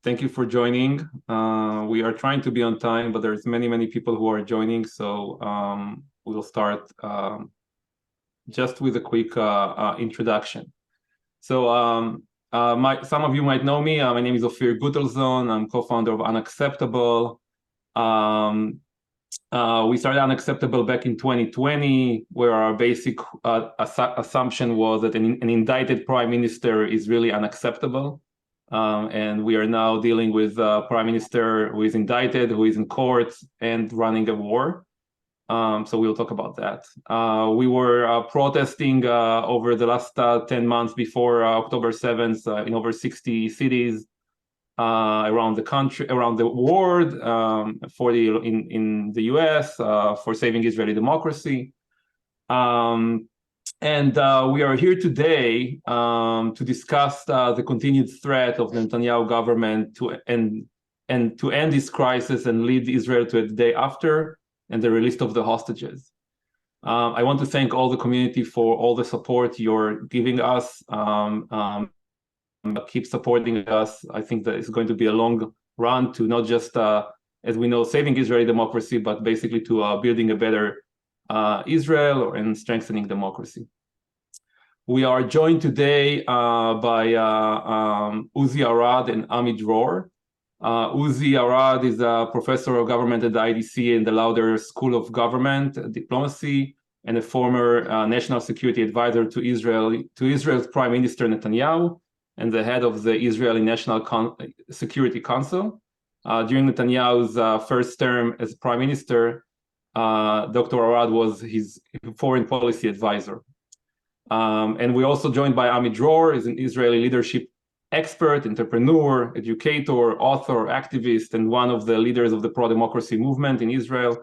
Thank you for joining. We are trying to be on time, but there's many people who are joining, so we'll start just with a quick introduction. So some of you might know me. My name is Ophir Gutelzon. I'm co-founder of UnXeptable. We started UnXeptable back in 2020, where our basic assumption was that an indicted prime minister is really unacceptable. And we are now dealing with a prime minister who is indicted, who is in court and running a war. So we'll talk about that. We were protesting over the last 10 months before October 7th in over 60 cities around the country, around the world, in the US for saving Israeli democracy. And we are here today to discuss the continued threat of the Netanyahu government to end this crisis and lead Israel to a day after and the release of the hostages. I want to thank all the community for all the support you're giving us. Keep supporting us. I think that it's going to be a long run to not just, as we know, saving Israeli democracy, but basically to building a better Israel and strengthening democracy. We are joined today by Uzi Arad and Ami Dror. Uzi Arad is a professor of government at the IDC in the Lauder School of Government Diplomacy and a former national security advisor to Israel's Prime Minister Netanyahu and the head of the Israeli National Security Council. During Netanyahu's first term as Prime Minister, Dr. Arad was his foreign policy advisor. And we're also joined by Ami Dror, is an Israeli leadership expert, entrepreneur, educator, author, activist, and one of the leaders of the pro-democracy movement in Israel.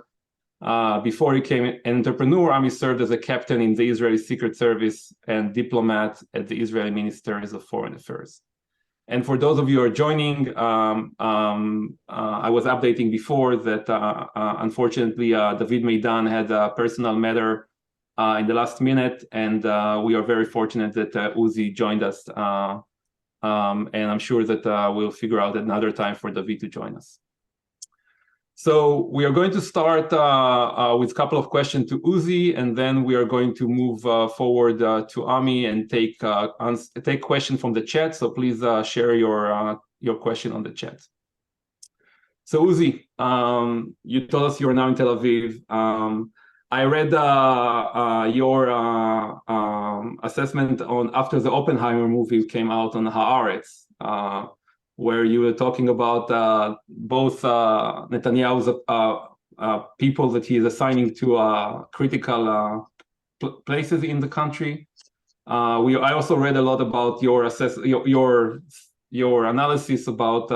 Before he became an entrepreneur, Ami served as a captain in the Israeli Secret Service and diplomat at the Israeli Ministries of Foreign Affairs. And for those of you who are joining, I was updating before that unfortunately David Meidan had a personal matter in the last minute, and we are very fortunate that Uzi joined us. And I'm sure that we'll figure out another time for David to join us. So we are going to start with a couple of questions to Uzi, and then we are going to move forward to Ami and take questions from the chat. So please share your question on the chat. So Uzi, you told us you're now in Tel Aviv. I read your assessment on after the Oppenheimer movie came out on Haaretz, where you were talking about both Netanyahu's people that he is assigning to critical places in the country. I also read a lot about your analysis about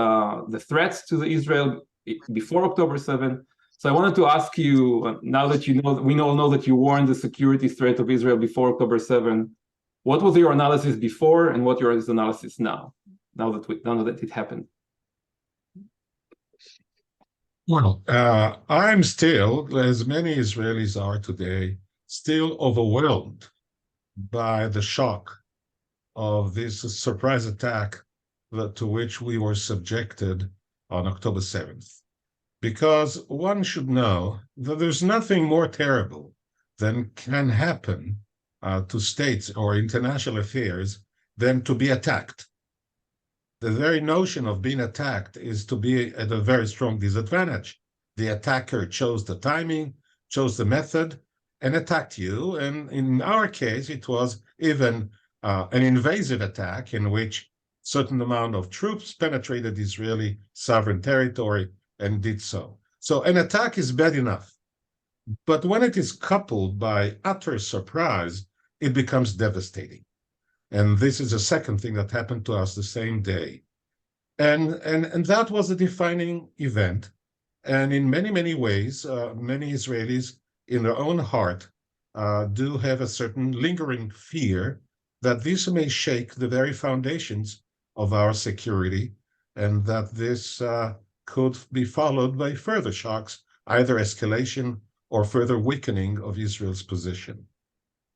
the threats to Israel before October 7th. So I wanted to ask you, now that we all know that you warned the security threat of Israel before October 7th, what was your analysis before and what your analysis now that it happened? Well, I'm still, as many Israelis are today, still overwhelmed by the shock of this surprise attack to which we were subjected on October 7th. Because one should know that there's nothing more terrible than can happen to states or international affairs than to be attacked. The very notion of being attacked is to be at a very strong disadvantage. The attacker chose the timing, chose the method, and attacked you. And in our case, it was even an invasive attack in which certain amount of troops penetrated Israeli sovereign territory and did so. So an attack is bad enough. But when it is coupled by utter surprise, it becomes devastating. And this is the second thing that happened to us the same day. And that was a defining event. And in many ways, many Israelis in their own heart do have a certain lingering fear that this may shake the very foundations of our security, and that this could be followed by further shocks, either escalation or further weakening of Israel's position.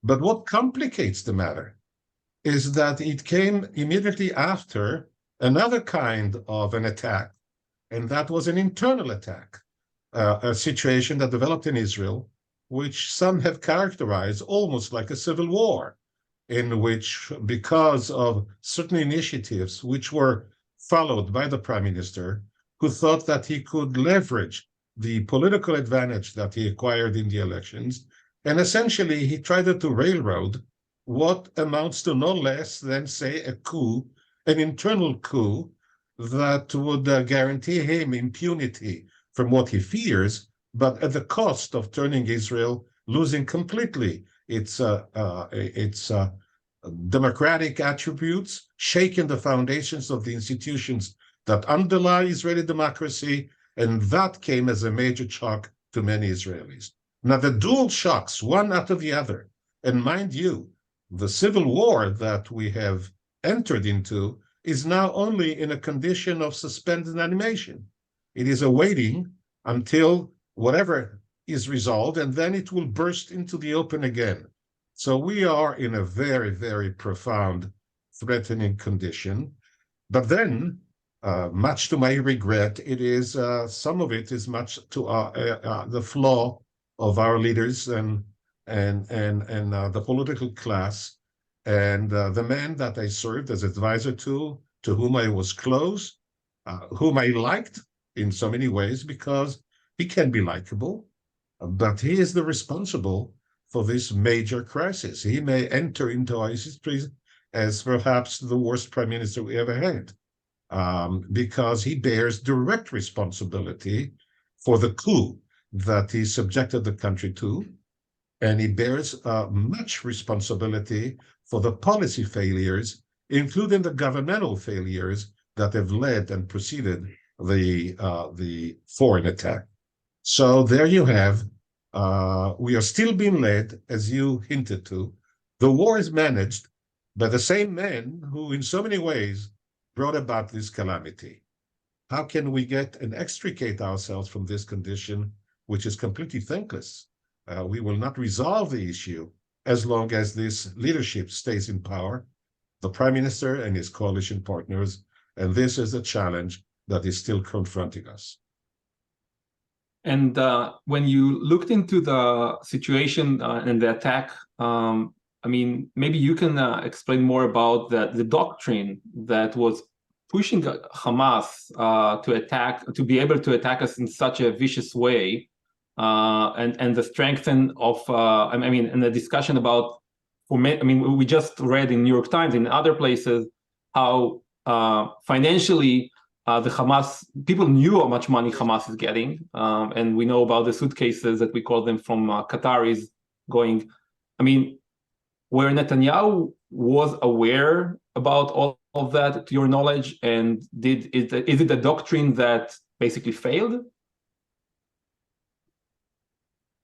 But what complicates the matter is that it came immediately after another kind of an attack, and that was an internal attack, a situation that developed in Israel, which some have characterized almost like a civil war, in which, because of certain initiatives which were followed by the prime minister, who thought that he could leverage the political advantage that he acquired in the elections, and essentially he tried to railroad what amounts to no less than, say, a coup, an internal coup that would guarantee him impunity from what he fears, but at the cost of turning Israel, losing completely its democratic attributes, shaking the foundations of the institutions that underlie Israeli democracy, and that came as a major shock to many Israelis. Now, the dual shocks, one after the other, and mind you, the civil war that we have entered into is now only in a condition of suspended animation. It is awaiting until whatever is resolved, and then it will burst into the open again. So we are in a very, very profound, threatening condition. But then, much to my regret, it is some of it is much to the flaw of our leaders and the political class, and the man that I served as advisor to whom I was close, whom I liked in so many ways because he can be likable, but he is the responsible for this major crisis. He may enter into our history as perhaps the worst prime minister we ever had, because he bears direct responsibility for the coup that he subjected the country to, and he bears much responsibility for the policy failures, including the governmental failures that have led and preceded the foreign attack. So there you have, we are still being led, as you hinted to. The war is managed by the same men who, in so many ways, brought about this calamity. How can we get and extricate ourselves from this condition, which is completely thankless? We will not resolve the issue as long as this leadership stays in power, the prime minister and his coalition partners, and this is a challenge that is still confronting us. And when you looked into the situation and the attack, I mean, maybe you can explain more about the doctrine that was pushing Hamas to be able to attack us in such a vicious way, and the strength of, I mean, and the discussion about, I mean, we just read in New York Times, in other places, how financially the Hamas, people knew how much money Hamas is getting, and we know about the suitcases that we call them from Qataris going, I mean, where Netanyahu was aware about all of that, to your knowledge, and is it a doctrine that basically failed?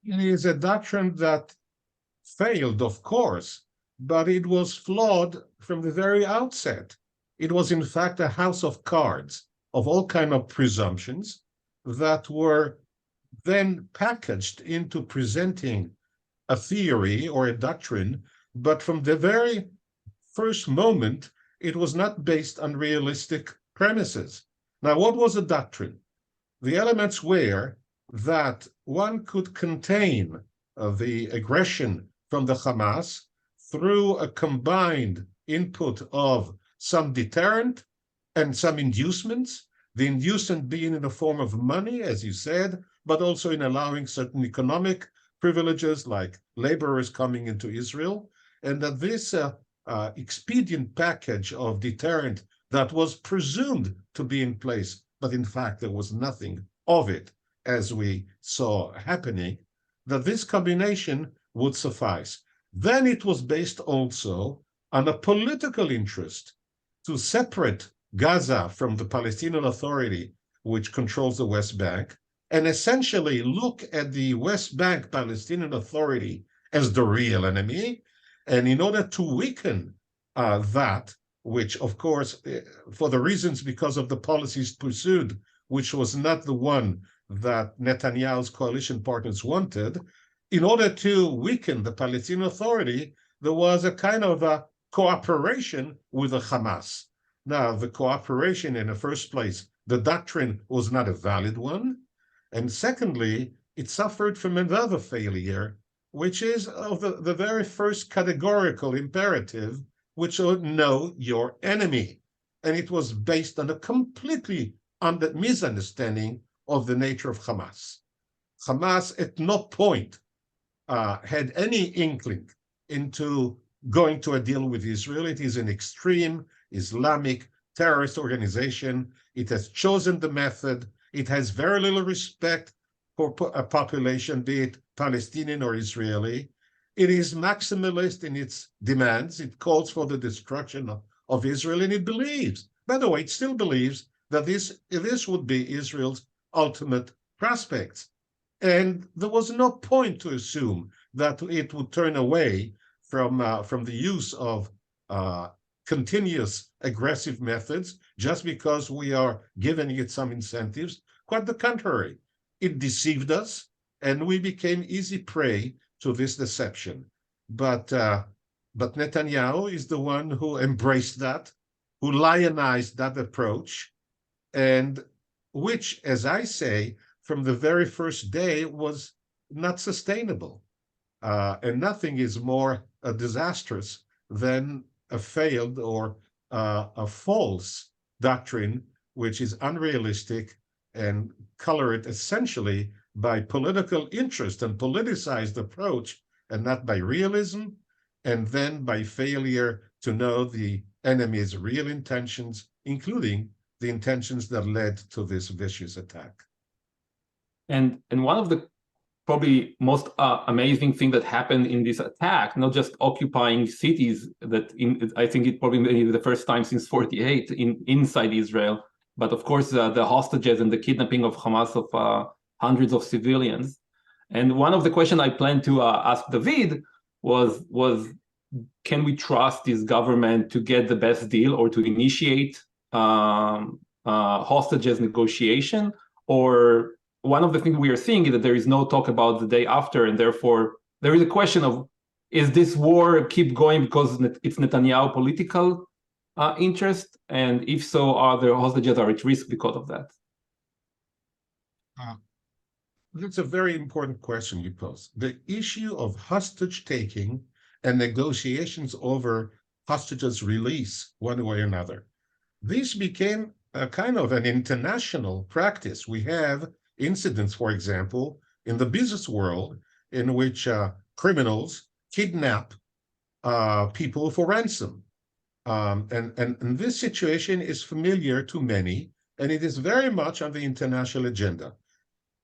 It is a doctrine that failed, of course, but it was flawed from the very outset. It was, in fact, a house of cards of all kinds of presumptions that were then packaged into presenting a theory or a doctrine, but from the very first moment, it was not based on realistic premises. Now, what was a doctrine? The elements were that one could contain the aggression from the Hamas through a combined input of some deterrent and some inducements, the inducement being in the form of money, as you said, but also in allowing certain economic privileges like laborers coming into Israel, and that this expedient package of deterrent that was presumed to be in place, but in fact there was nothing of it, as we saw happening, that this combination would suffice. Then it was based also on a political interest to separate Gaza from the Palestinian Authority, which controls the West Bank, and essentially look at the West Bank Palestinian Authority as the real enemy. And in order to weaken that, which, of course, for the reasons because of the policies pursued, which was not the one that Netanyahu's coalition partners wanted, in order to weaken the Palestinian Authority, there was a kind of a cooperation with the Hamas. Now, the cooperation in the first place, the doctrine was not a valid one. And secondly, it suffered from another failure, which is of the very first categorical imperative, which is know your enemy. And it was based on a completely misunderstanding of the nature of Hamas. Hamas at no point had any inkling into going to a deal with Israel. It is an extreme Islamic terrorist organization. It has chosen the method. It has very little respect for a population, be it Palestinian or Israeli. It is maximalist in its demands. It calls for the destruction of Israel, and it believes, by the way, it still believes that this would be Israel's ultimate prospects. And there was no point to assume that it would turn away from the use of continuous aggressive methods just because we are giving it some incentives. Quite the contrary. It deceived us, and we became easy prey to this deception. But Netanyahu is the one who embraced that, who lionized that approach, and which, as I say, from the very first day was not sustainable. And nothing is more disastrous than a failed or a false doctrine, which is unrealistic and colored essentially by political interest and politicized approach, and not by realism, and then by failure to know the enemy's real intentions, including the intentions that led to this vicious attack. And one of the probably most amazing thing that happened in this attack, not just occupying cities, I think it probably may be the first time since 48 inside Israel, but of course the hostages and the kidnapping of Hamas of hundreds of civilians. And one of the questions I planned to ask David was can we trust this government to get the best deal or to initiate hostages negotiation? Or one of the things we are seeing is that there is no talk about the day after, and therefore there is a question of, is this war keep going because it's Netanyahu political interest? And if so, are the hostages are at risk because of that? That's a very important question you pose. The issue of hostage taking and negotiations over hostages release, one way or another. This became a kind of an international practice. We have incidents, for example, in the business world in which criminals kidnap people for ransom. And this situation is familiar to many, and it is very much on the international agenda.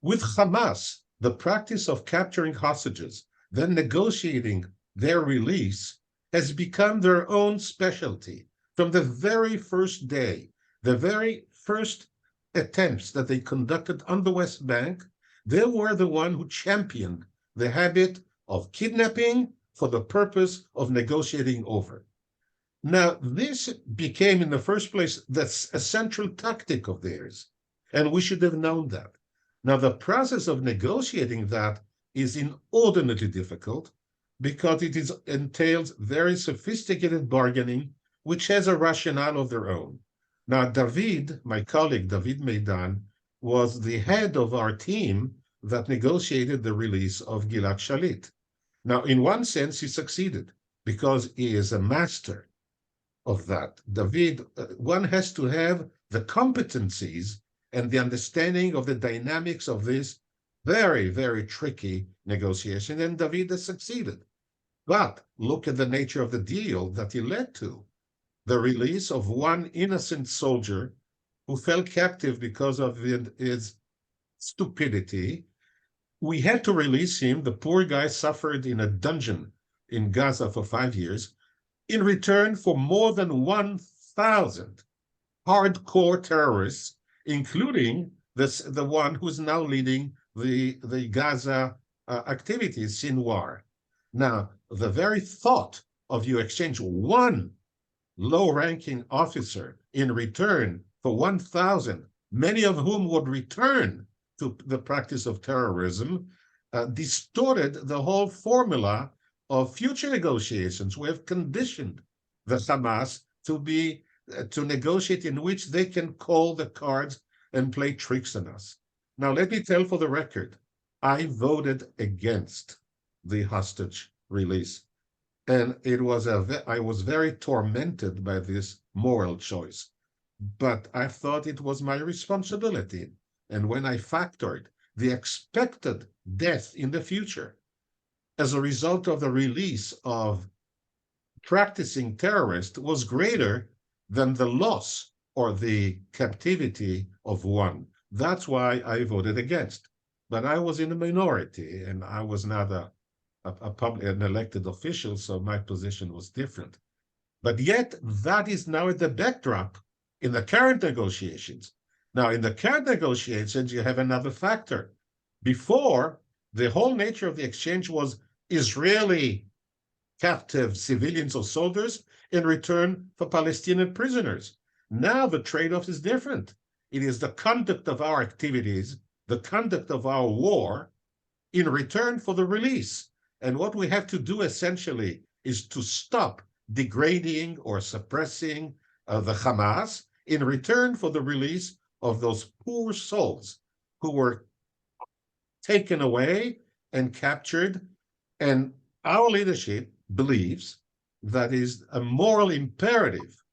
With Hamas, the practice of capturing hostages, then negotiating their release, has become their own specialty. From the very first day, the very first attempts that they conducted on the West Bank, they were the one who championed the habit of kidnapping for the purpose of negotiating over. Now, this became, in the first place, that's a central tactic of theirs, and we should have known that. Now, the process of negotiating that is inordinately difficult because it entails very sophisticated bargaining, which has a rationale of their own. Now, David, my colleague, David Meidan, was the head of our team that negotiated the release of Gilad Shalit. Now, in one sense, he succeeded because he is a master of that. David, one has to have the competencies and the understanding of the dynamics of this very, very tricky negotiation, and David has succeeded. But look at the nature of the deal that he led to. The release of one innocent soldier who fell captive because of his stupidity. We had to release him. The poor guy suffered in a dungeon in Gaza for 5 years in return for more than 1,000 hardcore terrorists, including the one who's now leading the Gaza activities, Sinwar. Now, the very thought of you exchange one low-ranking officer in return for 1,000, many of whom would return to the practice of terrorism, distorted the whole formula of future negotiations. We have conditioned the Hamas to be to negotiate in which they can call the cards and play tricks on us. Now, let me tell for the record, I voted against the hostage release. And I was very tormented by this moral choice. But I thought it was my responsibility. And when I factored the expected death in the future as a result of the release of practicing terrorists was greater than the loss or the captivity of one. That's why I voted against. But I was in a minority, and I was not an elected official, so my position was different. But yet, that is now at the backdrop in the current negotiations. Now, in the current negotiations, you have another factor. Before, the whole nature of the exchange was Israeli captive civilians or soldiers in return for Palestinian prisoners. Now the trade-off is different. It is the conduct of our activities, the conduct of our war in return for the release. And what we have to do essentially is to stop degrading or suppressing the Hamas in return for the release of those poor souls who were taken away and captured. And our leadership believes that is a moral imperative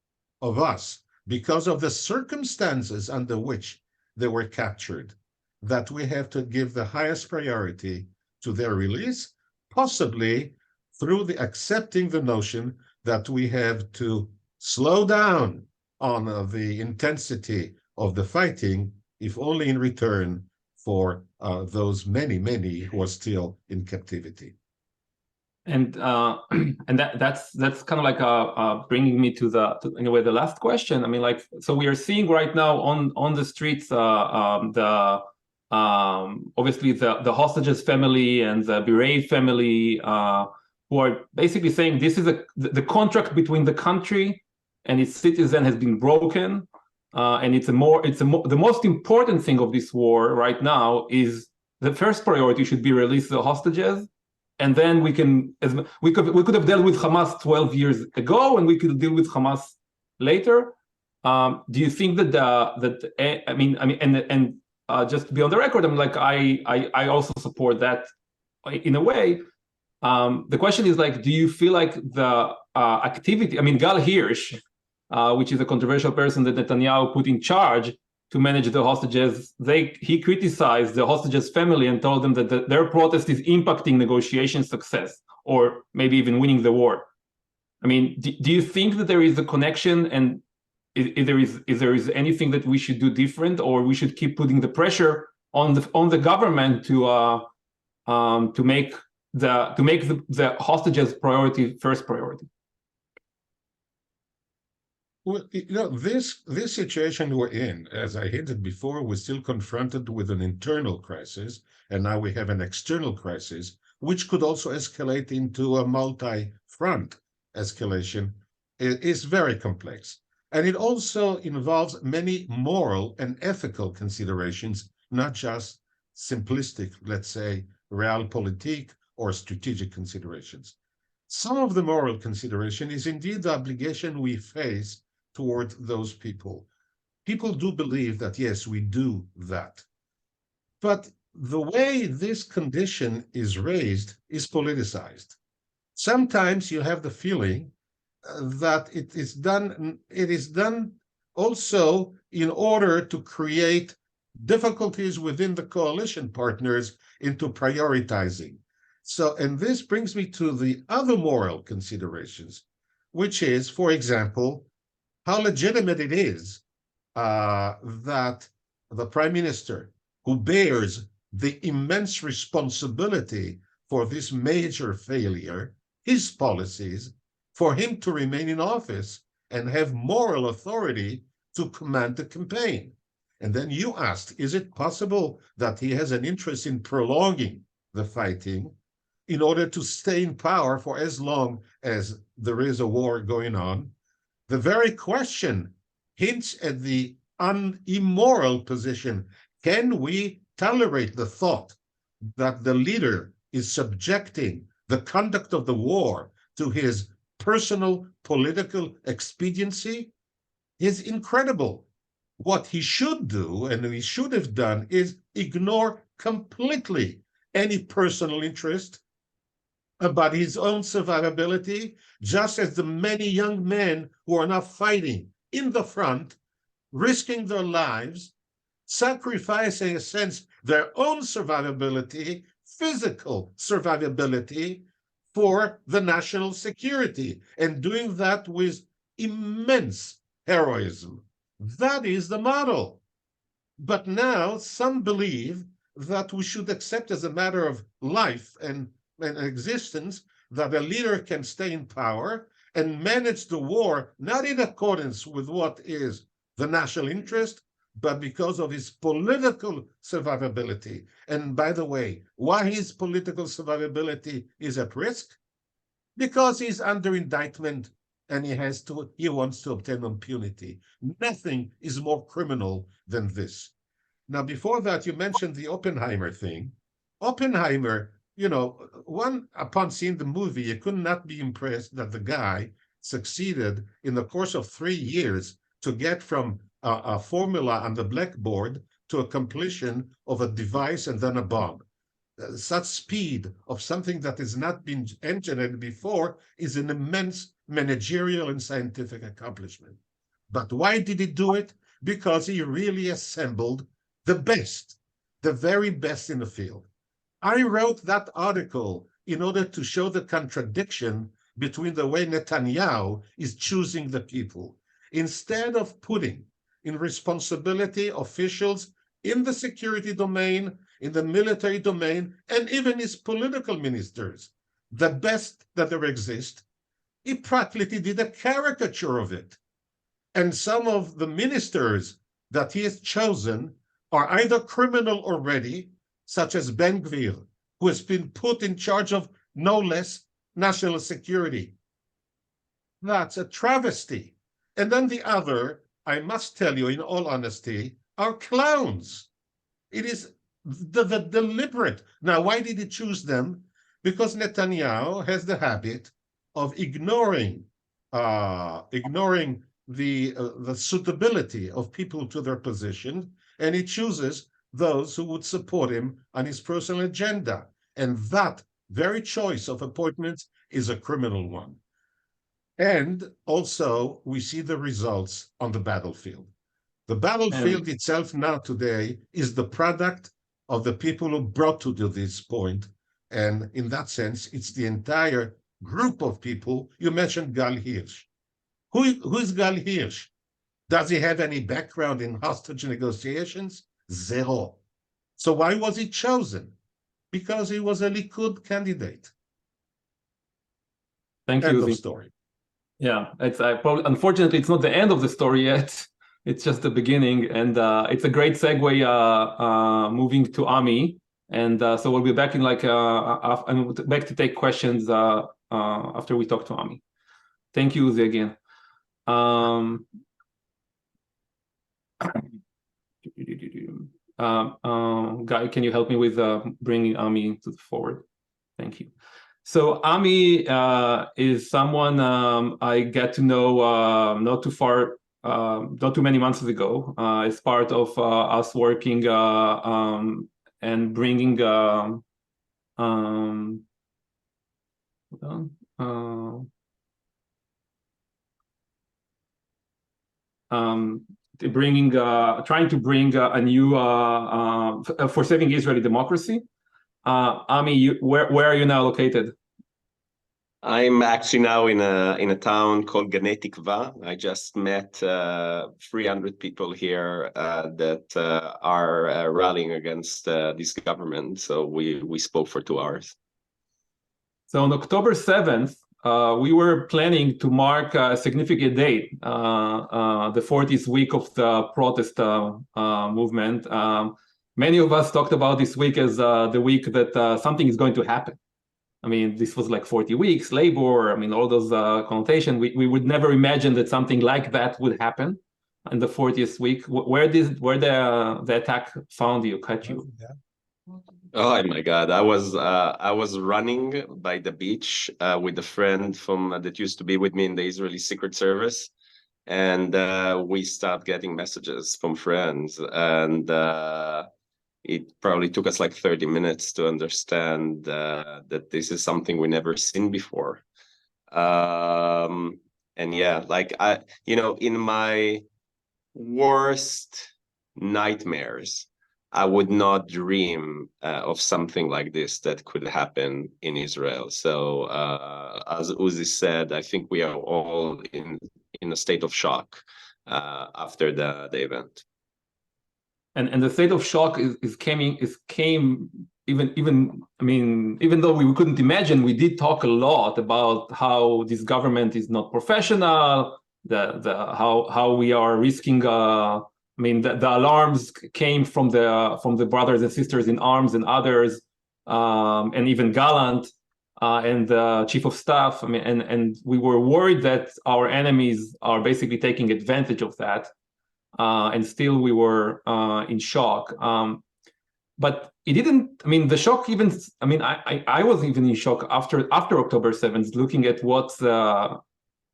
of us because of the circumstances under which they were captured, that we have to give the highest priority to their release, possibly through the accepting the notion that we have to slow down on the intensity of the fighting, if only in return for those many, many who are still in captivity. And and that's kind of like bringing me to in a way the last question. I mean, like, so we are seeing right now on the streets obviously the hostages family and the bereaved family who are basically saying this is the contract between the country and its citizen has been broken, and the most important thing of this war right now is the first priority should be release the hostages. And then we could have dealt with Hamas 12 years ago, and we could deal with Hamas later. Do you think that just to be on the record, I'm like I also support that in a way. The question is like, do you feel like the activity? I mean, Gal Hirsch, which is a controversial person that Netanyahu put in charge to manage the hostages, he criticized the hostages family and told them that their protest is impacting negotiation success, or maybe even winning the war. I mean, do you think that there is a connection, and is there anything that we should do different, or we should keep putting the pressure on the government to make the hostages first priority? Well, this situation we're in, as I hinted before, we're still confronted with an internal crisis, and now we have an external crisis, which could also escalate into a multi-front escalation. It is very complex. And it also involves many moral and ethical considerations, not just simplistic, let's say, realpolitik or strategic considerations. Some of the moral consideration is indeed the obligation we face toward those people. People do believe that, yes, we do that. But the way this condition is raised is politicized. Sometimes you have the feeling that it is done also in order to create difficulties within the coalition partners into prioritizing. So, and this brings me to the other moral considerations, which is, for example, how legitimate it is that the prime minister, who bears the immense responsibility for this major failure, his policies, for him to remain in office and have moral authority to command the campaign. And then you asked, is it possible that he has an interest in prolonging the fighting in order to stay in power for as long as there is a war going on? The very question hints at the immoral position. Can we tolerate the thought that the leader is subjecting the conduct of the war to his personal political expediency? is incredible. What he should do, and he should have done, is ignore completely any personal interest about his own survivability, just as the many young men who are now fighting in the front, risking their lives, sacrificing, in a sense, their own survivability, physical survivability, for the national security, and doing that with immense heroism. That is the model. But now some believe that we should accept as a matter of life and existence that a leader can stay in power and manage the war not in accordance with what is the national interest, but because of his political survivability. And by the way, why his political survivability is at risk? Because he's under indictment and he wants to obtain impunity. Nothing is more criminal than this. Now, before that, you mentioned the Oppenheimer thing. Oppenheimer, upon seeing the movie, you could not be impressed that the guy succeeded in the course of 3 years to get from a formula on the blackboard to a completion of a device and then a bomb. Such speed of something that has not been engineered before is an immense managerial and scientific accomplishment. But why did he do it? Because he really assembled the best, the very best in the field. I wrote that article in order to show the contradiction between the way Netanyahu is choosing the people. Instead of putting in responsibility officials in the security domain, in the military domain, and even his political ministers, the best that there exist, he practically did a caricature of it. And some of the ministers that he has chosen are either criminal already, such as Ben-Gvir, who has been put in charge of no less national security. That's a travesty. And then the other, I must tell you in all honesty, are clowns. It is the deliberate. Now, why did he choose them? Because Netanyahu has the habit of ignoring the suitability of people to their position, and he chooses those who would support him on his personal agenda. And that very choice of appointments is a criminal one. And also, we see the results on the battlefield. The battlefield itself now today is the product of the people who brought to this point. And in that sense, it's the entire group of people. You mentioned Gal Hirsch. Who is Gal Hirsch? Does he have any background in hostage negotiations? Zero. So why was he chosen? Because he was a Likud candidate. Thank End you. of story. Yeah, it's unfortunately it's not the end of the story yet. It's just the beginning, and it's a great segue moving to Ami, and so we'll be back in back to take questions after we talk to Ami. Thank you, Uzi, again. Guy, can you help me with bringing Ami to the forward? Thank you. So Ami is someone I get to know not too many months ago, as part of us working and bringing trying to bring a new for saving Israeli democracy. Ami, where are you now located? I'm actually now in a town called Ganei Tikva. I just met 300 people here that are rallying against this government. So we spoke for 2 hours. So on October 7th, we were planning to mark a significant date, the 40th week of the protest movement. Many of us talked about this week as the week that something is going to happen. I mean, this was like 40 weeks, labor, I mean, all those connotations. We would never imagine that something like that would happen in the 40th week. Where the attack found you, caught you? Oh my God! I was running by the beach with a friend that used to be with me in the Israeli Secret Service, And we start getting messages from friends, and it probably took us like 30 minutes to understand that this is something we never seen before. And yeah, like in my worst nightmares, I would not dream of something like this that could happen in Israel. So as Uzi said, I think we are all in a state of shock after the event. And the state of shock came even though we couldn't imagine, we did talk a lot about how this government is not professional, how we are risking the alarms came from the brothers and sisters in arms and others, and even Gallant and the chief of staff. And we were worried that our enemies are basically taking advantage of that. And still we were in shock. But it didn't, the shock even, I was even in shock after October 7th, looking at what the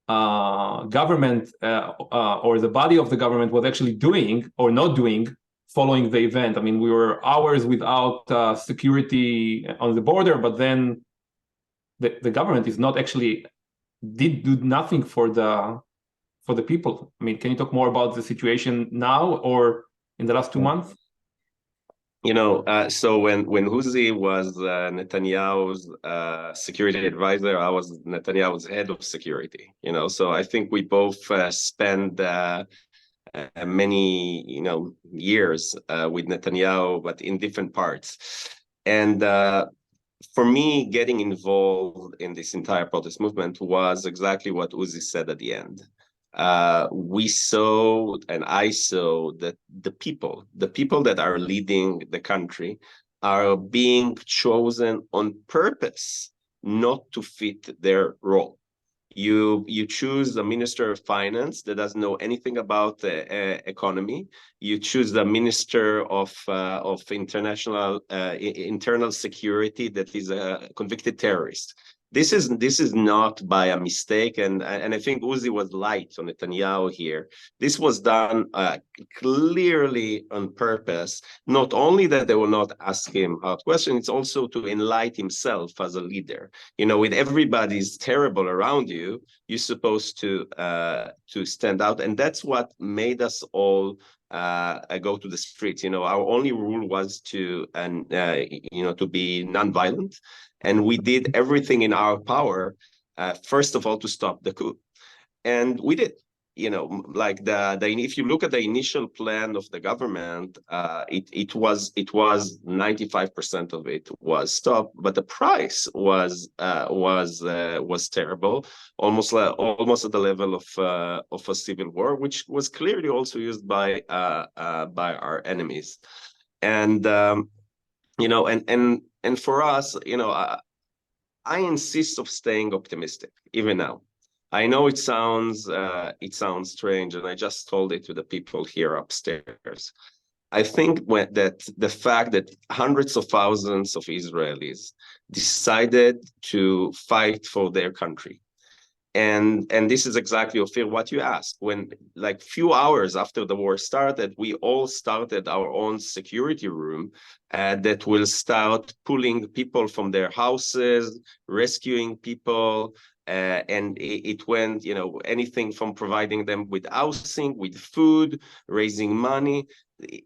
government or the body of the government was actually doing or not doing following the event. We were hours without security on the border, but then the government is not actually, did do nothing for the people. Can you talk more about the situation now or in the last 2 months? So when Uzi was Netanyahu's security advisor, I was Netanyahu's head of security. So I think we both spent many years with Netanyahu, but in different parts. And for me, getting involved in this entire protest movement was exactly what Uzi said at the end. We saw, and I saw, that the people that are leading the country are being chosen on purpose not to fit their role. You choose the minister of finance that doesn't know anything about the economy. You choose the minister of internal security that is a convicted terrorist. This is not by a mistake, and I think Uzi was light on Netanyahu here. This was done clearly on purpose. Not only that they will not ask him hard questions, it's also to enlighten himself as a leader. With everybody's terrible around you, you're supposed to stand out, and that's what made us all go to the streets. Our only rule was to be nonviolent. And we did everything in our power, first of all, to stop the coup. And we did. If you look at the initial plan of the government, it was 95% of it was stopped, but the price was terrible, almost at the level of a civil war, which was clearly also used by our enemies. And and for us, I insist of staying optimistic even now. I know it sounds strange, and I just told it to the people here upstairs. I think that the fact that hundreds of thousands of Israelis decided to fight for their country, and this is exactly, Ophir, what you asked. When, like, few hours after the war started, we all started our own security room that will start pulling people from their houses, rescuing people, and it went, anything from providing them with housing, with food, raising money.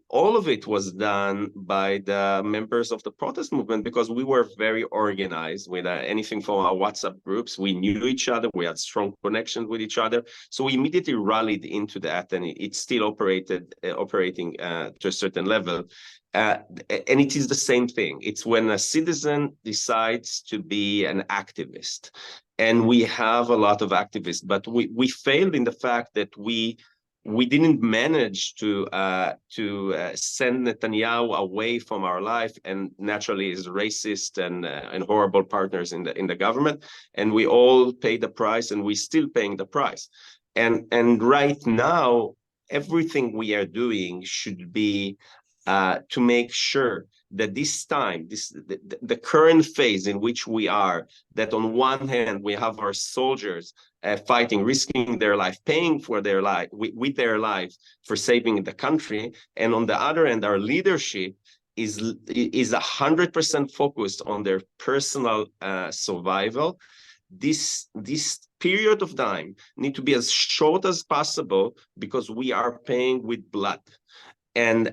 All of it was done by the members of the protest movement, because we were very organized with anything from our WhatsApp groups. We knew each other. We had strong connections with each other. So we immediately rallied into that, and it's still operating to a certain level. And it is the same thing. It's when a citizen decides to be an activist. And we have a lot of activists, but we failed in the fact that we didn't manage to send Netanyahu away from our life, and naturally is racist and horrible partners in the government, and we all paid the price, and we're still paying the price. And right now, everything we are doing should be to make sure that this time, the current phase in which we are, that on one hand we have our soldiers fighting, risking their life, paying for their life with their lives for saving the country, and on the other hand, our leadership is 100% focused on their personal survival. This period of time need to be as short as possible because we are paying with blood. And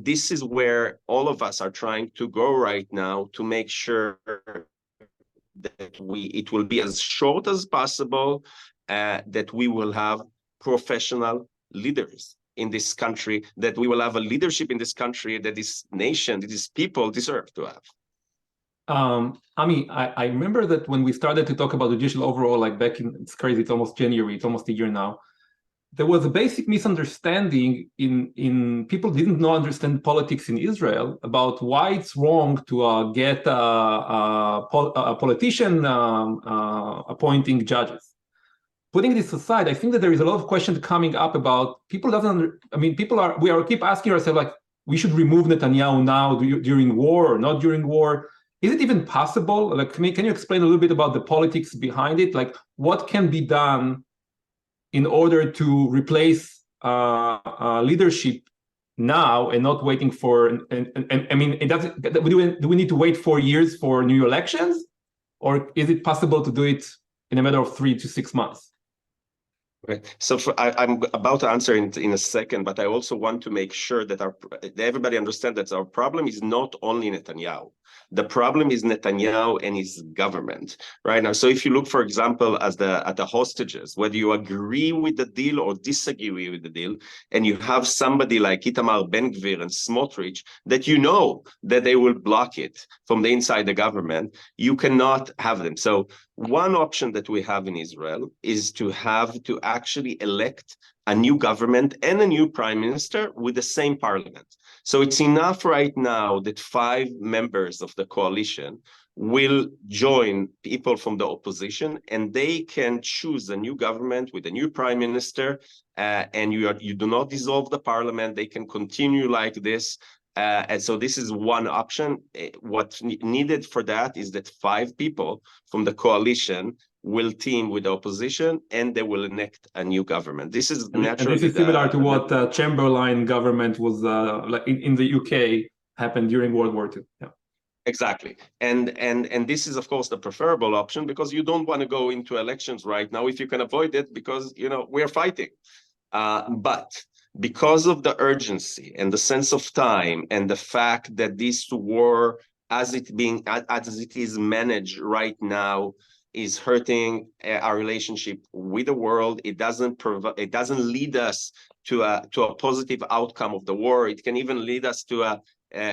this is where all of us are trying to go right now to make sure that it will be as short as possible, that we will have professional leaders in this country, that we will have a leadership in this country that this nation, that these people deserve to have. Ami, I remember that when we started to talk about the judicial overall, like back in, it's crazy, it's almost January, it's almost a year now, there was a basic misunderstanding in people didn't know understand politics in Israel about why it's wrong to get a politician appointing judges. Putting this aside, I think that there is a lot of questions coming up about people we keep asking ourselves, like, we should remove Netanyahu now during war or not during war. Is it even possible? Like, can you explain a little bit about the politics behind it? Like, what can be done in order to replace leadership now and not waiting for? Do we need to wait 4 years for new elections, or is it possible to do it in a matter of 3 to 6 months? Okay, so I'm about to answer in a second, but I also want to make sure that everybody understands that our problem is not only Netanyahu. The problem is Netanyahu and his government right now. So if you look, for example, at the hostages, whether you agree with the deal or disagree with the deal, and you have somebody like Itamar Ben-Gvir and Smotrich, that you know that they will block it from the inside the government, you cannot have them. So one option that we have in Israel is to actually elect a new government and a new prime minister with the same parliament. So it's enough right now that 5 members of the coalition will join people from the opposition, and they can choose a new government with a new prime minister, and you do not dissolve the parliament. They can continue like this. And so this is one option. What's needed for that is that 5 people from the coalition will team with the opposition, and they will enact a new government. This is naturally. And this is similar to what Chamberlain government was like in the UK happened during World War II. Yeah. Exactly. And this is, of course, the preferable option, because you don't want to go into elections right now if you can avoid it, because, we're fighting. But because of the urgency and the sense of time and the fact that this war, as it is managed right now, is hurting our relationship with the world, it doesn't lead us to a positive outcome of the war. It can even lead us to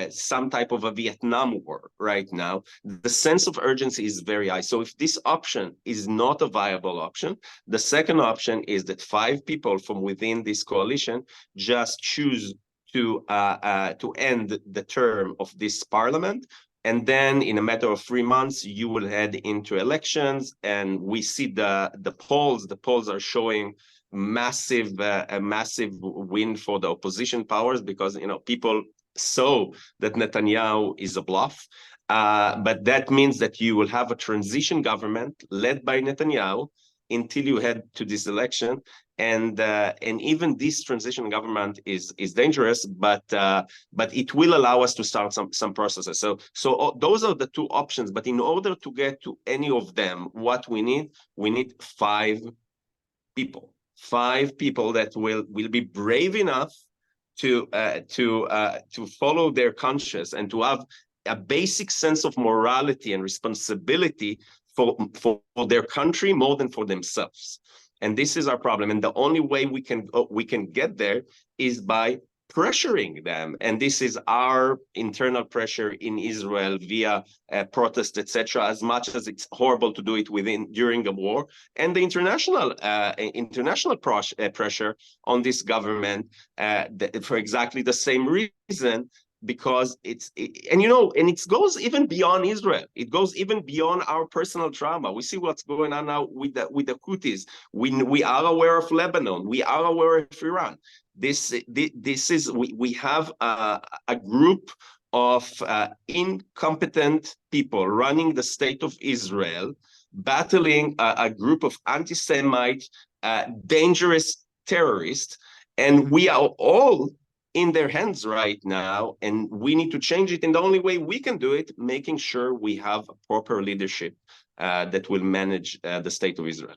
some type of a Vietnam War right now. The sense of urgency is very high. So if this option is not a viable option, the second option is that 5 people from within this coalition just choose to end the term of this parliament. And then in a matter of 3 months, you will head into elections. And we see the polls. The polls are showing a massive win for the opposition powers, because people saw that Netanyahu is a bluff. But that means that you will have a transition government led by Netanyahu until you head to this election. And even this transition government is dangerous, but it will allow us to start some processes. So those are the 2 options. But in order to get to any of them, what we need 5 people. 5 people that will be brave enough to follow their conscience and to have a basic sense of morality and responsibility for their country more than for themselves. And this is our problem. And the only way we can get there is by pressuring them. And this is our internal pressure in Israel via protest, etc., as much as it's horrible to do it during a war, and the international pressure on this government for exactly the same reason, because it goes even beyond Israel. It goes even beyond our personal trauma. We see what's going on now with the Houthis. We are aware of Lebanon. We are aware of Iran. We have a group of incompetent people running the state of Israel, battling a group of anti-Semite, dangerous terrorists, and we are all in their hands right now, and we need to change it. And the only way we can do it, making sure we have a proper leadership that will manage the state of Israel.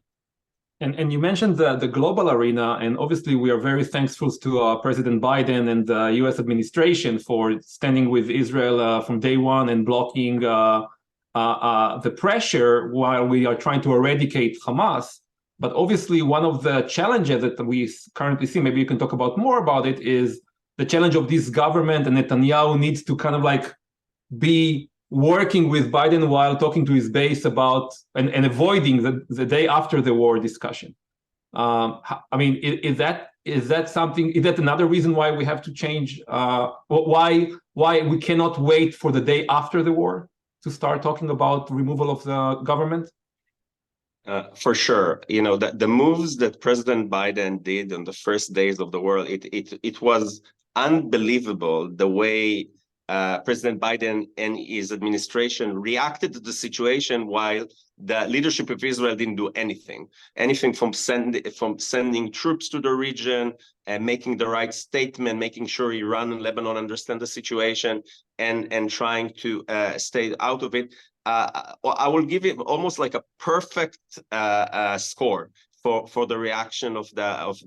And you mentioned the global arena, and obviously we are very thankful to President Biden and the U.S. administration for standing with Israel from day one and blocking the pressure while we are trying to eradicate Hamas. But obviously one of the challenges that we currently see, maybe you can talk about more about it, is the challenge of this government, and Netanyahu needs to kind of like be working with Biden while talking to his base about and avoiding the day after the war discussion. I mean, is that something? Is that another reason why we have to change? Why we cannot wait for the day after the war to start talking about removal of the government? For sure, you know, the moves that President Biden did on the first days of the war, it was unbelievable the way President Biden and his administration reacted to the situation while the leadership of Israel didn't do anything from sending troops to the region and making the right statement, making sure Iran and Lebanon understand the situation and trying to stay out of it. I will give it almost like a perfect score for the reaction of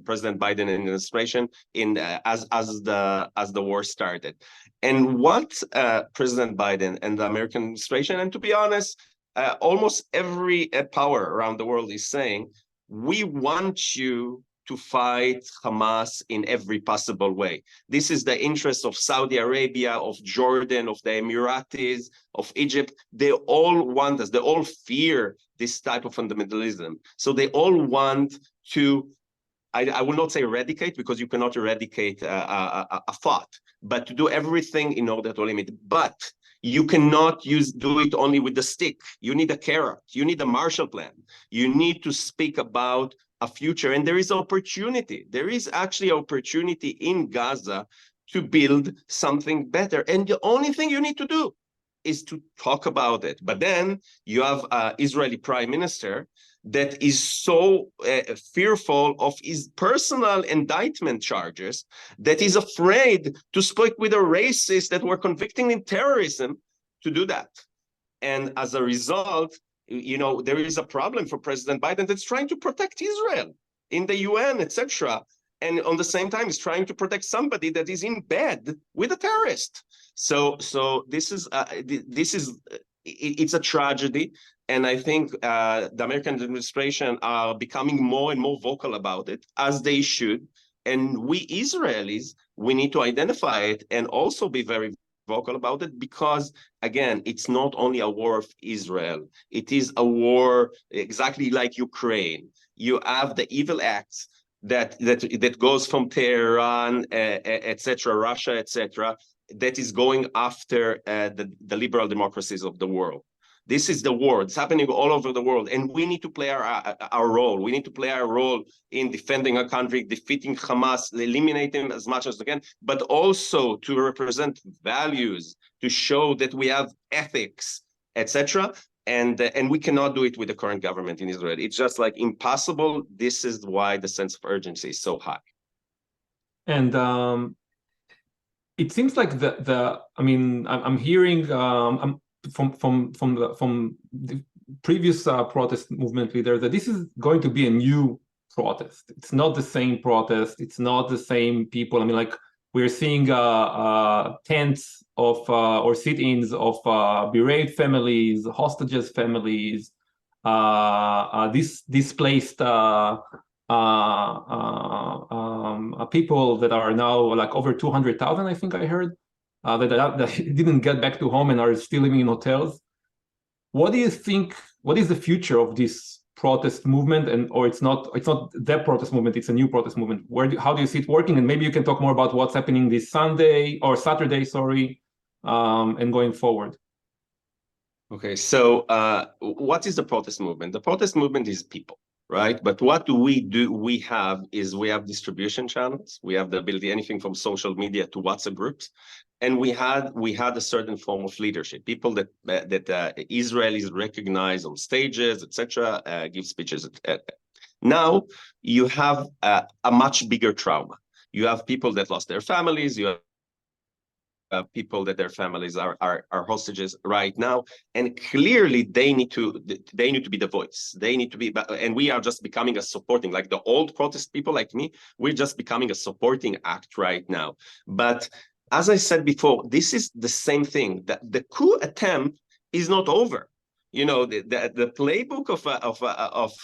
President Biden and administration as the war started. And what President Biden and the American administration, and to be honest, almost every power around the world is saying, we want you to fight Hamas in every possible way. This is the interest of Saudi Arabia, of Jordan, of the Emiratis, of Egypt. They all want us. They all fear this type of fundamentalism. So they all want to, I will not say eradicate, because you cannot eradicate a thought, but to do everything in order to limit. But you cannot do it only with the stick. You need a carrot. You need a Marshall Plan. You need to speak about a future. And there is opportunity. There is actually opportunity in Gaza to build something better. And the only thing you need to do is to talk about it. But then you have an Israeli prime minister that is so fearful of his personal indictment charges that he's afraid to speak with a racist that were convicting in terrorism to do that. And as a result, you know, there is a problem for President Biden that's trying to protect Israel in the UN, etc. And on the same time, is trying to protect somebody that is in bed with a terrorist. So this is it's a tragedy. And I think the American administration are becoming more and more vocal about it, as they should. And we Israelis, we need to identify it and also be very vocal about it, because again, it's not only a war of Israel. It is a war exactly like Ukraine. You have the evil acts that goes from Tehran, etc., Russia, etc., that is going after the liberal democracies of the world. This is the war. It's happening all over the world, and we need to play our role. We need to play our role in defending our country, defeating Hamas, eliminating as much as we can, but also to represent values, to show that we have ethics, etc. And we cannot do it with the current government in Israel. It's just like impossible. This is why the sense of urgency is so high. And it seems like I mean, I'm hearing from the previous protest movement leader that this is going to be a new protest. It's not the same protest. It's not the same people. I mean, like, we're seeing tents of or sit-ins of bereaved families, hostages families, displaced people that are now like over 200,000, I think I heard. That didn't get back to home and are still living in hotels. What do you think? What is the future of this protest movement? And or it's not the protest movement. It's a new protest movement. How do you see it working? And maybe you can talk more about what's happening this Sunday or Saturday, sorry, and going forward. Okay, so what is the protest movement? The protest movement is people, right? But what do? We have distribution channels. We have the ability, anything from social media to WhatsApp groups. and we had a certain form of leadership, people that Israelis recognize on stages, etc., give speeches. Now you have a much bigger trauma. You have people that lost their families. You have people that their families are hostages right now, and clearly they need to be the voice. They need to be, and we are just becoming a supporting, like the old protest people like me. We're just becoming a supporting act right now. But as I said before, this is the same thing. That the coup attempt is not over. You know, the playbook of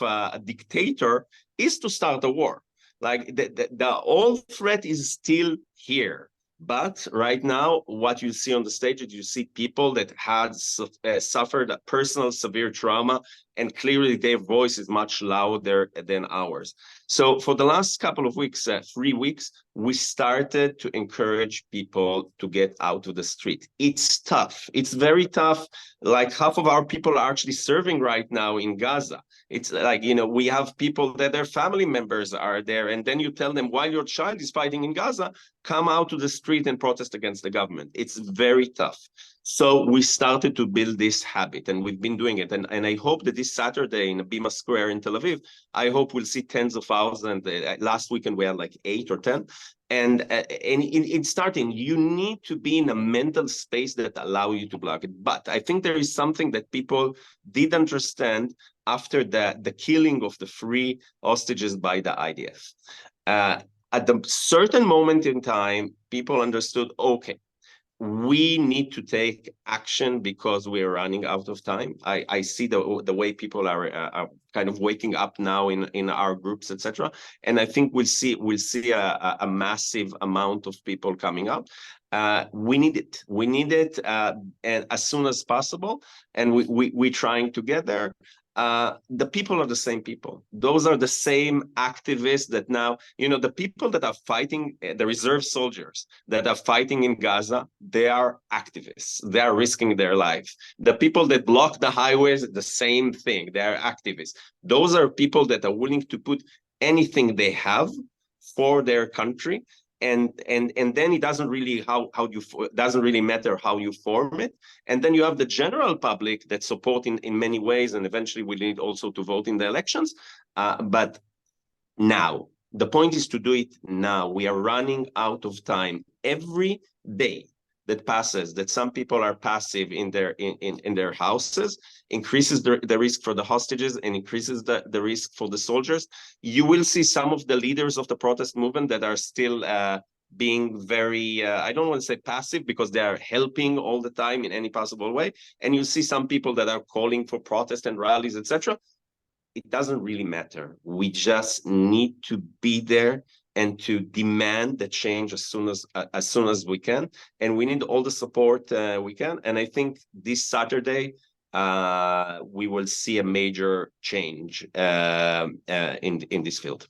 a dictator is to start a war. Like the old threat is still here. But right now, what you see on the stage is you see people that had suffered a personal severe trauma, and clearly their voice is much louder than ours. So for the last couple of weeks, 3 weeks, we started to encourage people to get out of the street. It's tough. It's very tough. Like half of our people are actually serving right now in Gaza. It's like, you know, we have people that their family members are there, and then you tell them, while your child is fighting in Gaza, come out to the street and protest against the government. It's very tough. So we started to build this habit, and we've been doing it. And I hope that this Saturday in Bima Square in Tel Aviv, I hope we'll see tens of thousands. Last weekend we had like 8 or 10. And in starting, you need to be in a mental space that allow you to block it. But I think there is something that people did understand after the killing of the 3 hostages by the IDF. At a certain moment in time, people understood, okay, we need to take action because we're running out of time. I see the way people are kind of waking up now in our groups, etc. And I think we'll see a massive amount of people coming up. We need it. We need it and as soon as possible. And we're trying together. The people are the same people. Those are the same activists that now, you know, the people that are fighting, the reserve soldiers that are fighting in Gaza, they are activists. They are risking their life. The people that block the highways, the same thing. they are activists. Those are people that are willing to put anything they have for their country. And then it doesn't really doesn't really matter how you form it. And then you have the general public that support in many ways, and eventually we need also to vote in the elections. But now the point is to do it now. We are running out of time. Every day that passes, that some people are passive in their houses, increases the risk for the hostages and increases the risk for the soldiers. You will see some of the leaders of the protest movement that are still being very, I don't want to say passive, because they are helping all the time in any possible way. And you see some people that are calling for protest and rallies, etc. It doesn't really matter. We just need to be there and to demand the change as soon as we can, and we need all the support we can. And I think this Saturday we will see a major change in this field.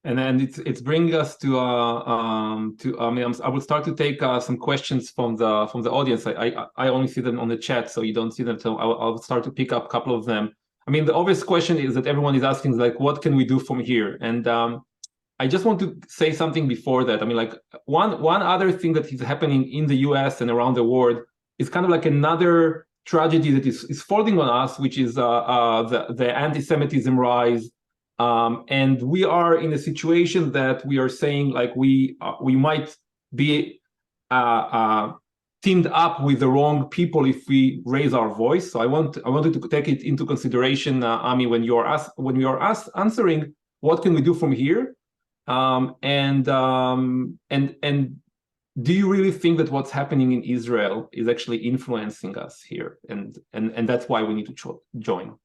And then it's bringing us to I mean, I will start to take some questions from the audience. I only see them on the chat, so you don't see them. So I'll start to pick up a couple of them. I mean, the obvious question is that everyone is asking is like, what can we do from here? And I just want to say something before that. I mean, like one other thing that is happening in the US and around the world is kind of like another tragedy that is falling on us, which is the anti-Semitism rise. And we are in a situation that we are saying like we might be teamed up with the wrong people if we raise our voice. So I wanted to take it into consideration, Ami, when you are answering what can we do from here. And do you really think that what's happening in Israel is actually influencing us here, and that's why we need to join?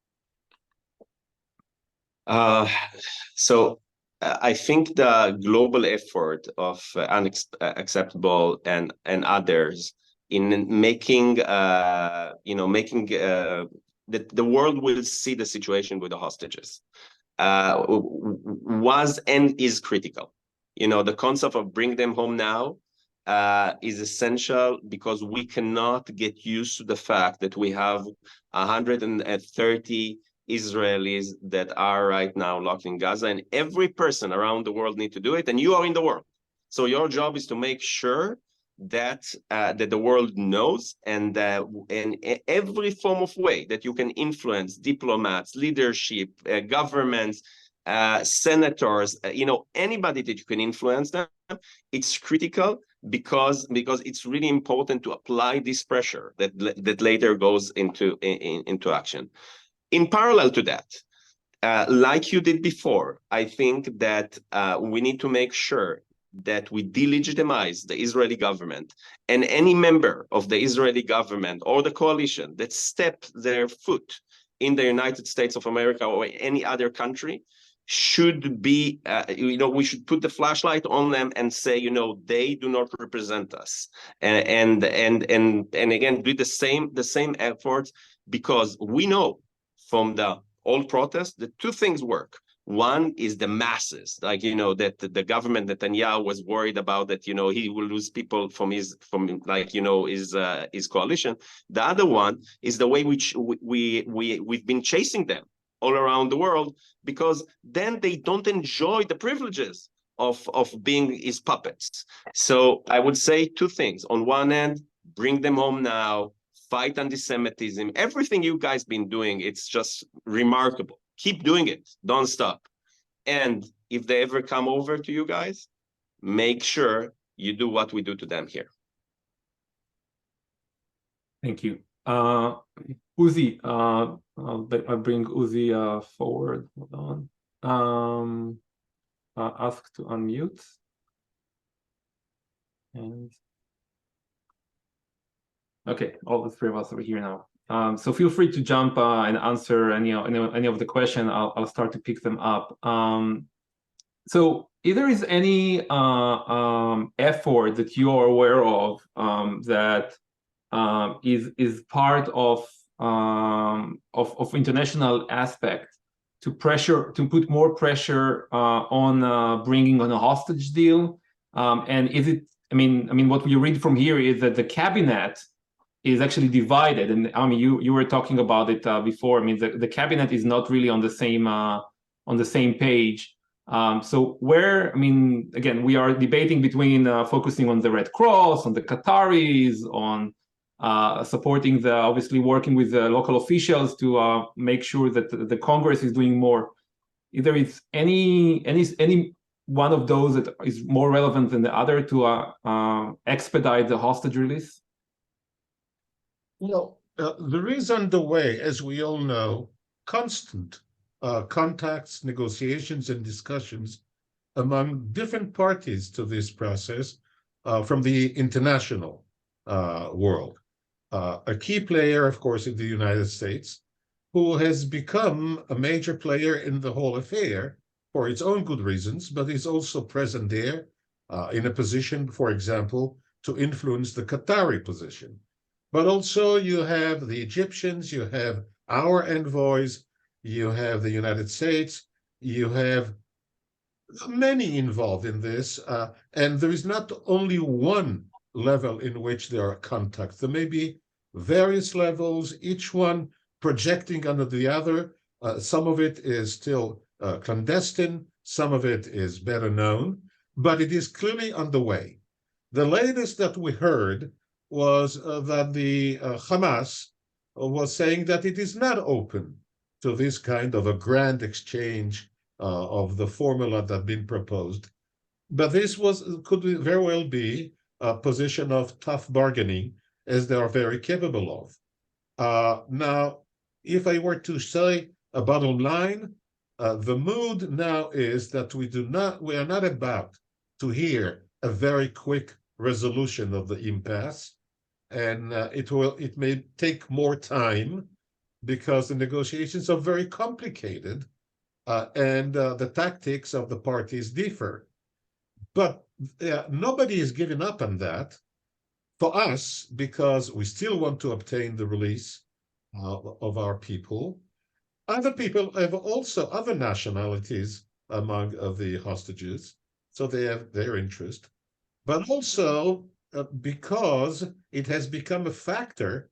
So I think the global effort of UnXeptable and others in making that the world will see the situation with the hostages was and is critical. You know, the concept of bring them home now is essential, because we cannot get used to the fact that we have 130 Israelis that are right now locked in Gaza, and every person around the world needs to do it, and you are in the world. So your job is to make sure that that the world knows, and every form of way that you can influence diplomats, leadership, governments, senators, anybody that you can influence them, it's critical, because it's really important to apply this pressure that later goes into action. In parallel to that, like you did before, I think that we need to make sure that we delegitimize the Israeli government, and any member of the Israeli government or the coalition that steps their foot in the United States of America or any other country should be, we should put the flashlight on them and say, they do not represent us, and again do the same efforts, because we know from the old protests that two things work. One is the masses, that the government Netanyahu was worried about, that he will lose people from his coalition. The other one is the way which we've been chasing them all around the world, because then they don't enjoy the privileges of being his puppets. So I would say two things. On one end, bring them home now, fight anti-Semitism. Everything you guys been doing, it's just remarkable. Keep doing it. Don't stop. And if they ever come over to you guys, make sure you do what we do to them here. Thank you. Uzi, I'll bring Uzi forward. Hold on. Ask to unmute. And okay, all the three of us are here now. So feel free to jump and answer any of the question. I'll start to pick them up. So if there is any effort that you are aware of that is part of international aspect to put more pressure on bringing on a hostage deal, and is it? I mean, what we read from here is that the cabinet is actually divided, and you were talking about it before. I mean, the cabinet is not really on the same page. So where, again, we are debating between focusing on the Red Cross, on the Qataris, on supporting obviously working with the local officials to make sure that the Congress is doing more. If there is any one of those that is more relevant than the other to expedite the hostage release? Well, there is underway, as we all know, constant contacts, negotiations, and discussions among different parties to this process from the international world. A key player, of course, in the United States, who has become a major player in the whole affair for its own good reasons, but is also present there in a position, for example, to influence the Qatari position. But also you have the Egyptians, you have our envoys, you have the United States, you have many involved in this, and there is not only one level in which there are contacts. There may be various levels, each one projecting under the other. Some of it is still clandestine, some of it is better known, but it is clearly underway. The latest that we heard was that the Hamas was saying that it is not open to this kind of a grand exchange of the formula that had been proposed. But this could very well be a position of tough bargaining, as they are very capable of. Now, if I were to say a bottom line, the mood now is that we are not about to hear a very quick resolution of the impasse, and it may take more time because the negotiations are very complicated and the tactics of the parties differ. But nobody is giving up on that for us, because we still want to obtain the release of our people. Other people have also other nationalities among the hostages, so they have their interest. But also because it has become a factor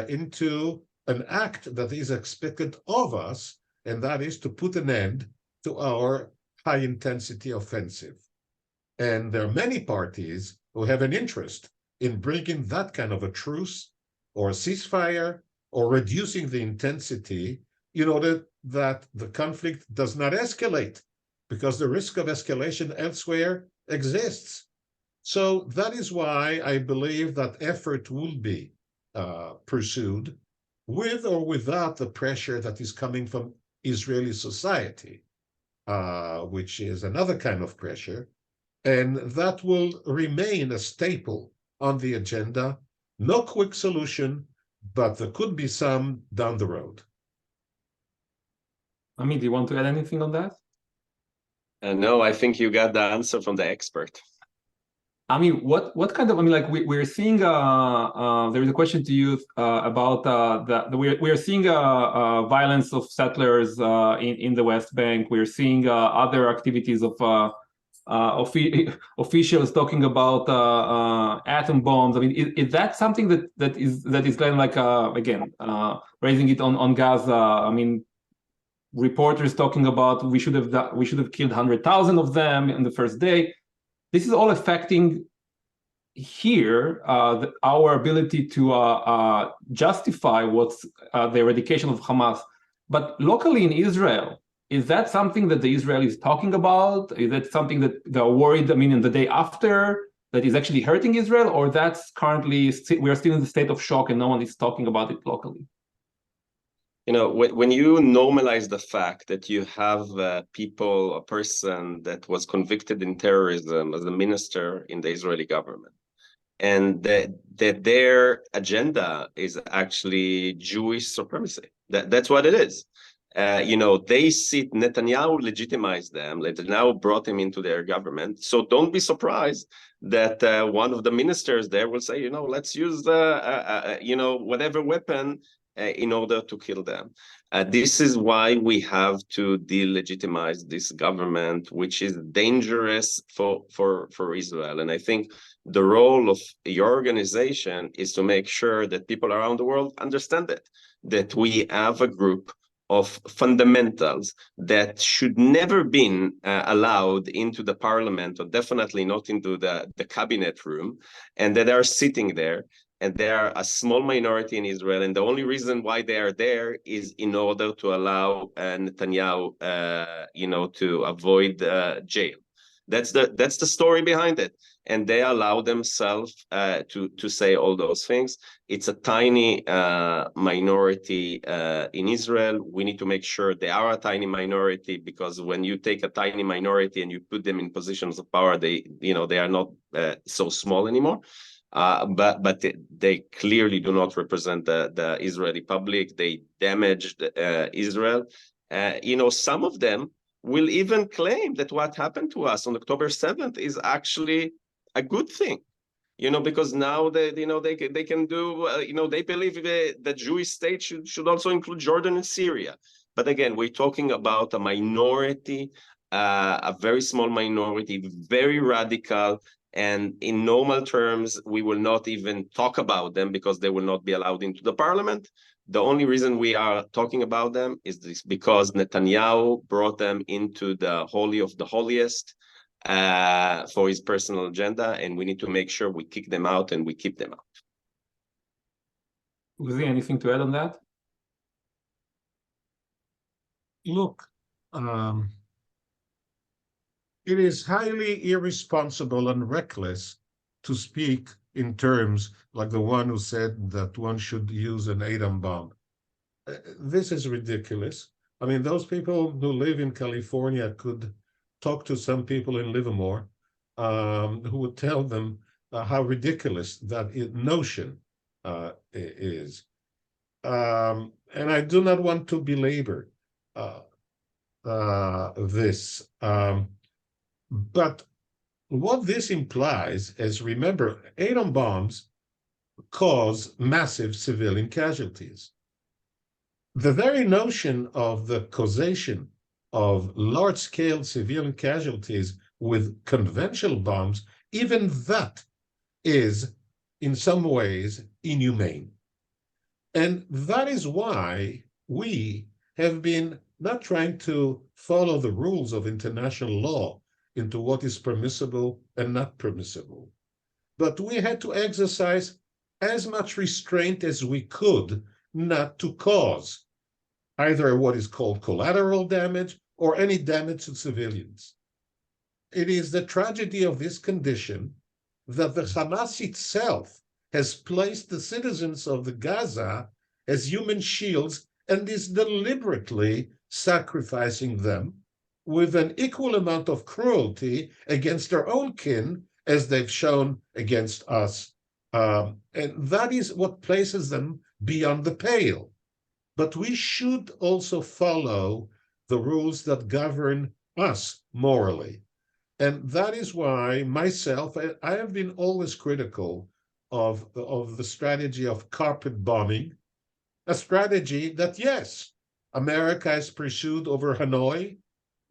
into an act that is expected of us, and that is to put an end to our high-intensity offensive. And there are many parties who have an interest in bringing that kind of a truce or a ceasefire or reducing the intensity in order that the conflict does not escalate, because the risk of escalation elsewhere exists. So that is why I believe that effort will be pursued with or without the pressure that is coming from Israeli society, which is another kind of pressure. And that will remain a staple on the agenda. No quick solution, but there could be some down the road. Ami, do you want to add anything on that? No, I think you got the answer from the expert. I mean, what kind of, I mean, like we're seeing, there is a question to you about we're seeing violence of settlers in the West Bank. We're seeing other activities of officials talking about atom bombs. I mean, is that something that is kind of like again raising it on Gaza? I mean, reporters talking about we should have killed 100,000 of them in the first day. This is all affecting here our ability to justify what's the eradication of Hamas. But locally in Israel, is that something that the Israelis talking about? Is that something that they're worried, I mean, in the day after, that is actually hurting Israel? Or that's currently, we're still in the state of shock and no one is talking about it locally? You know, when you normalize the fact that you have a person that was convicted in terrorism as a minister in the Israeli government, and that their agenda is actually Jewish supremacy. That's what it is. You know, Netanyahu legitimized them. Netanyahu brought him into their government. So don't be surprised that one of the ministers there will say, you know, let's use you know, whatever weapon in order to kill them. This is why we have to delegitimize this government, which is dangerous for Israel. And I think the role of your organization is to make sure that people around the world understand that we have a group of fundamentals that should never been allowed into the parliament, or definitely not into the cabinet room, and that are sitting there. And they are a small minority in Israel, and the only reason why they are there is in order to allow Netanyahu, you know, to avoid jail. That's the story behind it, and they allow themselves to say all those things. It's a tiny minority in Israel. We need to make sure they are a tiny minority, because when you take a tiny minority and you put them in positions of power, they are not so small anymore. But they clearly do not represent the Israeli public. They damaged Israel. You know, some of them will even claim that what happened to us on October 7th is actually a good thing. You know, because now they can do, you know, they believe the Jewish state should also include Jordan and Syria. But again, we're talking about a minority, a very small minority, very radical. And in normal terms, we will not even talk about them because they will not be allowed into the parliament. The only reason we are talking about them is this, because Netanyahu brought them into the holy of the holiest for his personal agenda, and we need to make sure we kick them out and we keep them out. Uzi, anything to add on that? Look, it is highly irresponsible and reckless to speak in terms like the one who said that one should use an atom bomb. This is ridiculous. I mean, those people who live in California could talk to some people in Livermore who would tell them how ridiculous that notion is. And I do not want to belabor this. But what this implies is, remember, atom bombs cause massive civilian casualties. The very notion of the causation of large-scale civilian casualties with conventional bombs, even that is, in some ways, inhumane. And that is why we have been not trying to follow the rules of international law into what is permissible and not permissible. but we had to exercise as much restraint as we could not to cause either what is called collateral damage or any damage to civilians. It is the tragedy of this condition that the Hamas itself has placed the citizens of the Gaza as human shields and is deliberately sacrificing them with an equal amount of cruelty against their own kin as they've shown against us. And that is what places them beyond the pale. But we should also follow the rules that govern us morally. And that is why myself, I have been always critical of the strategy of carpet bombing, a strategy that, yes, America has pursued over Hanoi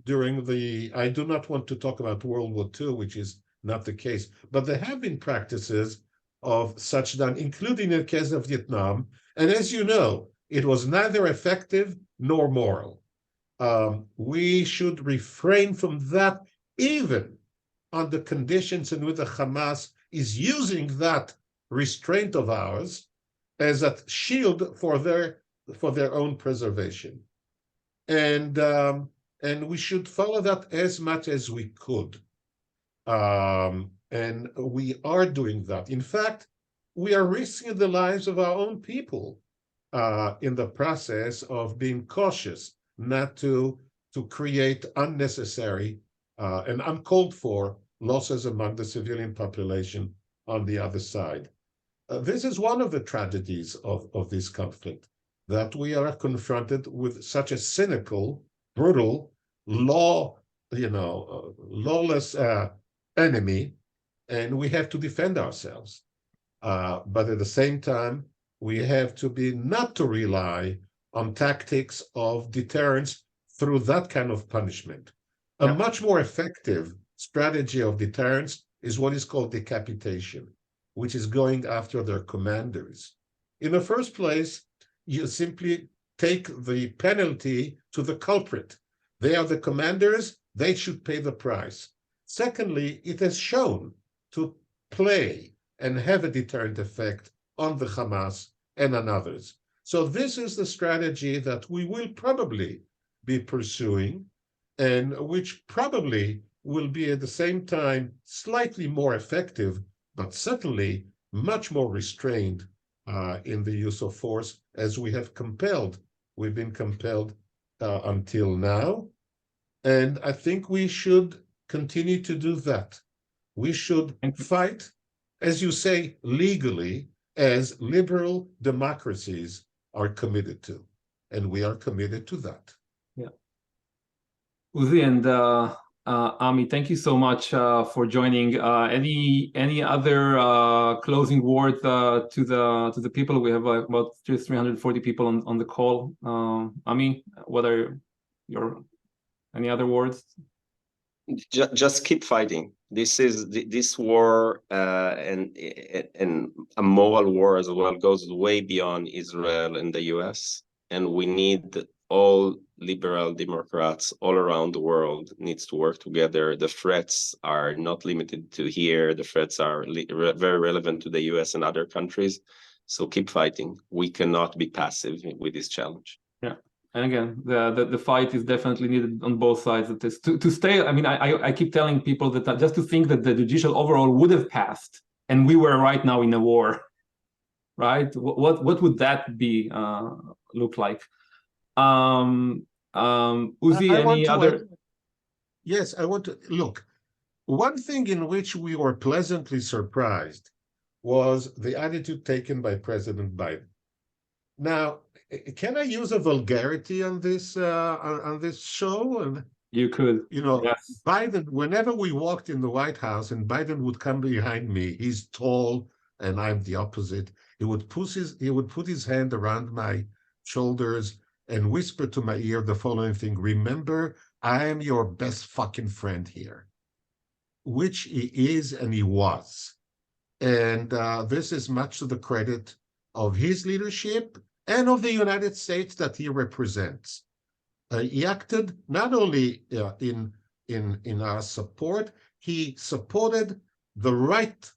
during the, I do not want to talk about World War II, which is not the case, but there have been practices of such done, including in the case of Vietnam. And as you know, it was neither effective nor moral. We should refrain from that, even on the conditions in which the Hamas is using that restraint of ours as a shield for their own preservation. And we should follow that as much as we could. And we are doing that. In fact, we are risking the lives of our own people in the process of being cautious not to create unnecessary and uncalled for losses among the civilian population on the other side. This is one of the tragedies of this conflict, that we are confronted with such a cynical, brutal, lawless enemy, and we have to defend ourselves. But at the same time, we have to be not to rely on tactics of deterrence through that kind of punishment. A much more effective strategy of deterrence is what is called decapitation, which is going after their commanders. In the first place, you simply take the penalty to the culprit. They are the commanders, they should pay the price. Secondly, it has shown to play and have a deterrent effect on the Hamas and on others. So this is the strategy that we will probably be pursuing, and which probably will be at the same time slightly more effective, but certainly much more restrained in the use of force, as we've been compelled until now. And I think we should continue to do that. We should fight, as you say, legally, as liberal democracies are committed to. And we are committed to that. Yeah. Uzi and Ami, thank you so much for joining. Any other closing words to the people? We have about 340 people on the call. Ami, what are your any other words? Just keep fighting. This war and a moral war as well goes way beyond Israel and the US, and we need all liberal Democrats all around the world needs to work together. The threats are not limited to here. The threats are very relevant to the US and other countries. So keep fighting. We cannot be passive with this challenge. Yeah. And again, the fight is definitely needed on both sides of this. To stay, I mean, I keep telling people that just to think that the judicial overhaul would have passed and we were right now in a war, right? What would that be look like? Uzi, any other? Yes, I want to look. One thing in which we were pleasantly surprised was the attitude taken by President Biden. Now, can I use a vulgarity on this show? And you could. Yes. Biden, whenever we walked in the White House and Biden would come behind me, he's tall and I'm the opposite. He would put his hand around my shoulders and whisper to my ear the following thing: remember, I am your best fucking friend here, which he is and he was. And this is much to the credit of his leadership and of the United States that he represents. He acted not only in our support, he supported the right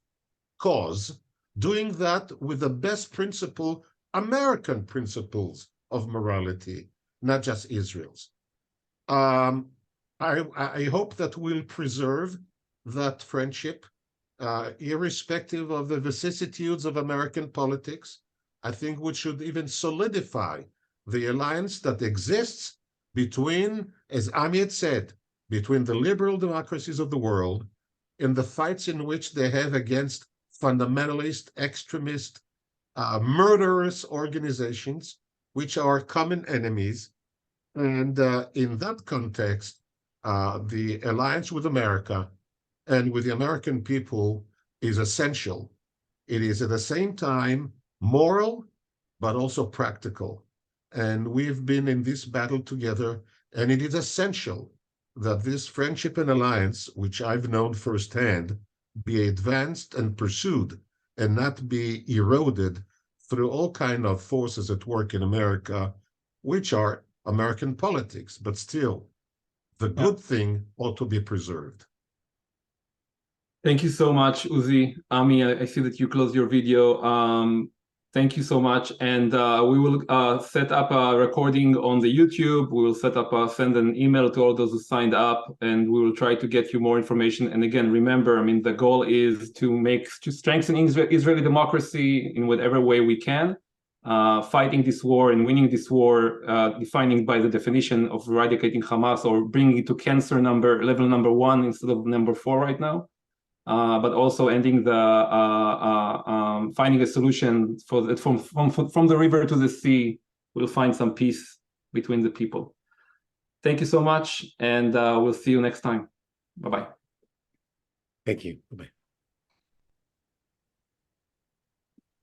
cause, doing that with the best principle, American principles of morality, not just Israel's. I hope that we'll preserve that friendship, irrespective of the vicissitudes of American politics. I think we should even solidify the alliance that exists between, as Amit said, between the liberal democracies of the world in the fights in which they have against fundamentalist, extremist, murderous organizations, which are common enemies. And in that context, the alliance with America and with the American people is essential. It is at the same time moral, but also practical. And we've been in this battle together, and it is essential that this friendship and alliance, which I've known firsthand, be advanced and pursued and not be eroded through all kinds of forces at work in America, which are American politics, but still, the good thing ought to be preserved. Thank you so much, Uzi. Ami, I see that you closed your video. Thank you so much. And we will set up a recording on the YouTube. We will set up, send an email to all those who signed up, and we will try to get you more information. And again, remember, I mean, the goal is to strengthen Israeli democracy in whatever way we can. Fighting this war and winning this war, defining by the definition of eradicating Hamas or bringing it to cancer level number 1 instead of number 4 right now. But also ending the finding a solution for that from the river to the sea. We'll find some peace between the people. Thank you so much, and we'll see you next time. Bye-bye. Thank you. Bye-bye.